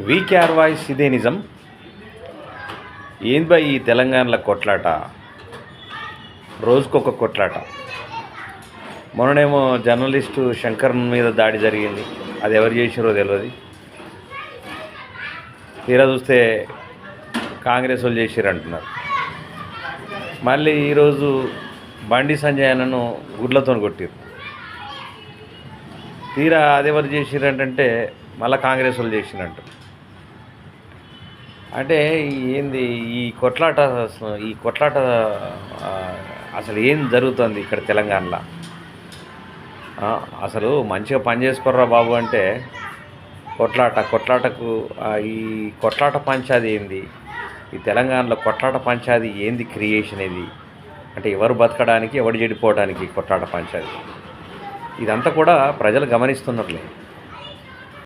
VKR voice ఇదే నిజం. ఏంది బా ఈ తెలంగాణలో కొట్లాట, రోజుకొక కొట్లాట. మొన్ననేమో జర్నలిస్టు శంకర్ మీద దాడి జరిగింది, అది ఎవరు చేసారో తెలియదు. తీరా చూస్తే కాంగ్రెస్ వాళ్ళు చేసారు అంటున్నారు. మళ్ళీ ఈరోజు బండి సంజయ్ అన్నను గుడ్లతో కొట్టారు. తీరా అదెవరు చేసిరంటే మళ్ళీ కాంగ్రెస్ వాళ్ళు చేసిరంట. అంటే ఏంది ఈ కొట్లాట అసలు ఏం జరుగుతుంది ఇక్కడ తెలంగాణలో? అసలు మంచిగా పని చేసుకోర్రా బాబు అంటే కొట్లాటకు ఈ కొట్లాట పంచాది ఏంది? ఈ తెలంగాణలో కొట్లాట పంచాది ఏంది? క్రియేషన్ ఇది అంటే ఎవరు బతకడానికి ఎవడు చెడిపోవడానికి కొట్లాట పంచాది. ఇదంతా కూడా ప్రజలు గమనిస్తున్నట్లే.